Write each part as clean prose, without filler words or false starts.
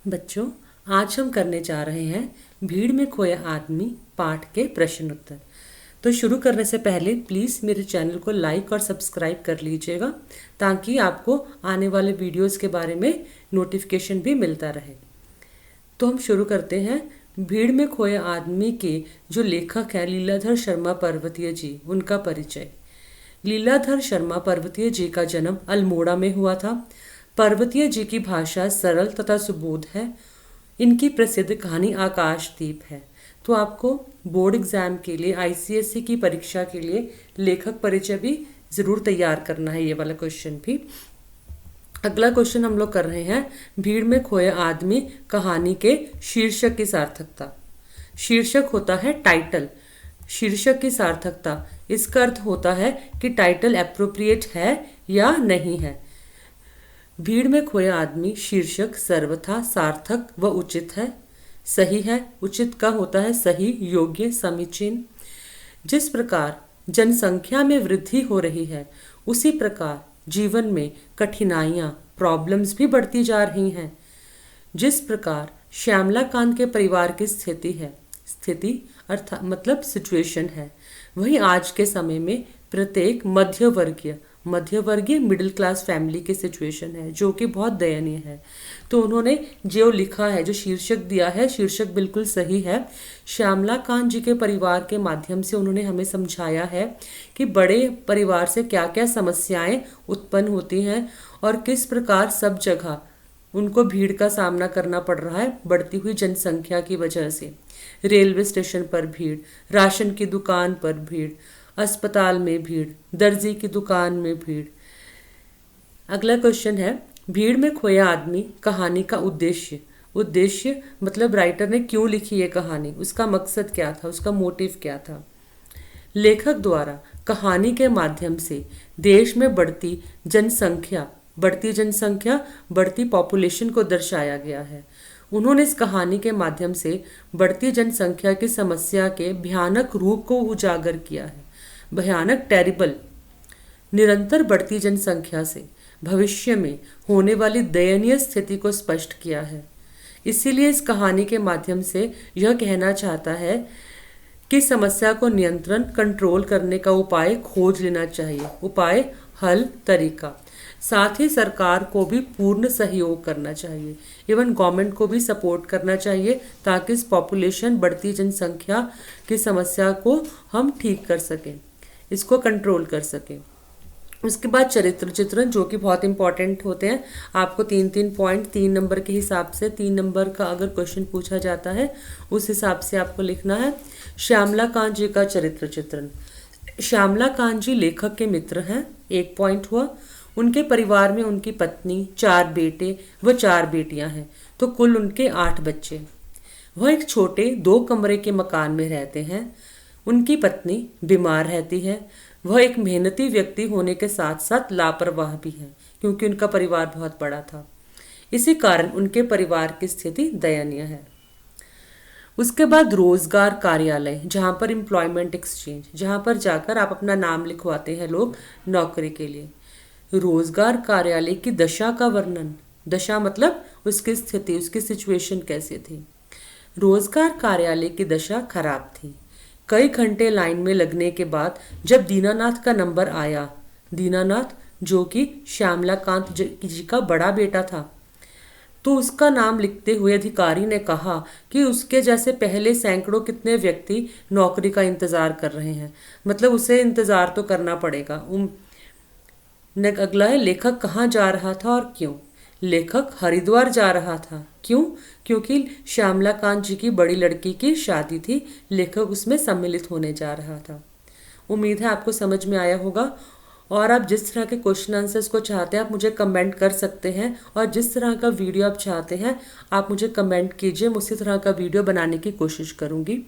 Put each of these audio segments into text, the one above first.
बच्चों, आज हम करने जा रहे हैं भीड़ में खोया आदमी पाठ के प्रश्न उत्तर। तो शुरू करने से पहले प्लीज़ मेरे चैनल को लाइक और सब्सक्राइब कर लीजिएगा ताकि आपको आने वाले वीडियोस के बारे में नोटिफिकेशन भी मिलता रहे। तो हम शुरू करते हैं। भीड़ में खोए आदमी के जो लेखक हैं लीलाधर शर्मा पर्वतीय जी, उनका परिचय। लीलाधर शर्मा पर्वतीय जी का जन्म अल्मोड़ा में हुआ था। पर्वतीय जी की भाषा सरल तथा सुबोध है। इनकी प्रसिद्ध कहानी आकाशदीप है। तो आपको बोर्ड एग्जाम के लिए आईसीएसई की परीक्षा के लिए लेखक परिचय भी ज़रूर तैयार करना है, ये वाला क्वेश्चन भी। अगला क्वेश्चन हम लोग कर रहे हैं, भीड़ में खोया आदमी कहानी के शीर्षक की सार्थकता। शीर्षक होता है टाइटल। शीर्षक की सार्थकता, इसका अर्थ होता है कि टाइटल एप्रोप्रिएट है या नहीं है। भीड़ में खोया आदमी शीर्षक सर्वथा सार्थक व उचित है, सही है। उचित का होता है सही, योग्य, समीचीन। जिस प्रकार जनसंख्या में वृद्धि हो रही है उसी प्रकार जीवन में कठिनाइयाँ, प्रॉब्लम्स भी बढ़ती जा रही हैं। जिस प्रकार श्यामला कांत के परिवार की स्थिति अर्थात मतलब सिचुएशन है, वही आज के समय में प्रत्येक मध्यवर्गीय मिडिल क्लास फैमिली की सिचुएशन है, जो कि बहुत दयनीय है। तो उन्होंने जो लिखा है, जो शीर्षक दिया है, शीर्षक बिल्कुल सही है। श्यामला कांत जी के परिवार के माध्यम से उन्होंने हमें समझाया है कि बड़े परिवार से क्या क्या समस्याएं उत्पन्न होती हैं और किस प्रकार सब जगह उनको भीड़ का सामना करना पड़ रहा है बढ़ती हुई जनसंख्या की वजह से। रेलवे स्टेशन पर भीड़, राशन की दुकान पर भीड़, अस्पताल में भीड़, दर्जी की दुकान में भीड़। अगला क्वेश्चन है, भीड़ में खोया आदमी कहानी का उद्देश्य मतलब राइटर ने क्यों लिखी ये कहानी, उसका मकसद क्या था, उसका मोटिव क्या था। लेखक द्वारा कहानी के माध्यम से देश में बढ़ती जनसंख्या, बढ़ती पॉपुलेशन को दर्शाया गया है। उन्होंने इस कहानी के माध्यम से बढ़ती जनसंख्या की समस्या के भयानक रूप को उजागर किया है। भयानक, टेरिबल। निरंतर बढ़ती जनसंख्या से भविष्य में होने वाली दयनीय स्थिति को स्पष्ट किया है। इसीलिए इस कहानी के माध्यम से यह कहना चाहता है कि समस्या को कंट्रोल करने का उपाय खोज लेना चाहिए, उपाय, हल, तरीका। साथ ही सरकार को भी पूर्ण सहयोग करना चाहिए, इवन गवर्नमेंट को भी सपोर्ट करना चाहिए ताकि इस पॉपुलेशन, बढ़ती जनसंख्या की समस्या को हम ठीक कर सकें, इसको कंट्रोल कर सकें। उसके बाद चरित्र चित्रण, जो कि बहुत इंपॉर्टेंट होते हैं। आपको 3-3 पॉइंट 3 नंबर के हिसाब से, 3 नंबर का अगर क्वेश्चन पूछा जाता है उस हिसाब से आपको लिखना है। श्यामला कांत जी का चरित्र चित्रण। श्यामला कांत जी लेखक के मित्र हैं, 1 पॉइंट हुआ। उनके परिवार में उनकी पत्नी, 4 बेटे व 4 बेटियां हैं, तो कुल उनके 8 बच्चे। वह एक छोटे 2 कमरे के मकान में रहते हैं। उनकी पत्नी बीमार रहती है। वह एक मेहनती व्यक्ति होने के साथ साथ लापरवाह भी है, क्योंकि उनका परिवार बहुत बड़ा था। इसी कारण उनके परिवार की स्थिति दयनीय है। उसके बाद रोजगार कार्यालय, जहाँ पर एम्प्लॉयमेंट एक्सचेंज, जहाँ पर जाकर आप अपना नाम लिखवाते हैं लोग नौकरी के लिए। रोजगार कार्यालय की दशा का वर्णन, दशा मतलब उसकी स्थिति, उसकी सिचुएशन कैसे थी। रोजगार कार्यालय की दशा खराब थी। कई घंटे लाइन में लगने के बाद जब दीनानाथ का नंबर आया, दीनानाथ जो कि श्यामला कांत जी का बड़ा बेटा था, तो उसका नाम लिखते हुए अधिकारी ने कहा कि उसके जैसे पहले सैकड़ों कितने व्यक्ति नौकरी का इंतजार कर रहे हैं, मतलब उसे इंतजार तो करना पड़ेगा। अगला है, लेखक कहाँ जा रहा था और क्यों। लेखक हरिद्वार जा रहा था। क्यों? क्योंकि श्यामला कांत जी की बड़ी लड़की की शादी थी, लेखक उसमें सम्मिलित होने जा रहा था। उम्मीद है आपको समझ में आया होगा। और आप जिस तरह के क्वेश्चन आंसर्स को चाहते हैं आप मुझे कमेंट कर सकते हैं, और जिस तरह का वीडियो आप चाहते हैं आप मुझे कमेंट कीजिए, मैं उसी तरह का वीडियो बनाने की कोशिश करूँगी।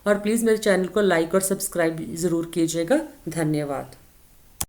और प्लीज़ मेरे चैनल को लाइक और सब्सक्राइब ज़रूर कीजिएगा। धन्यवाद।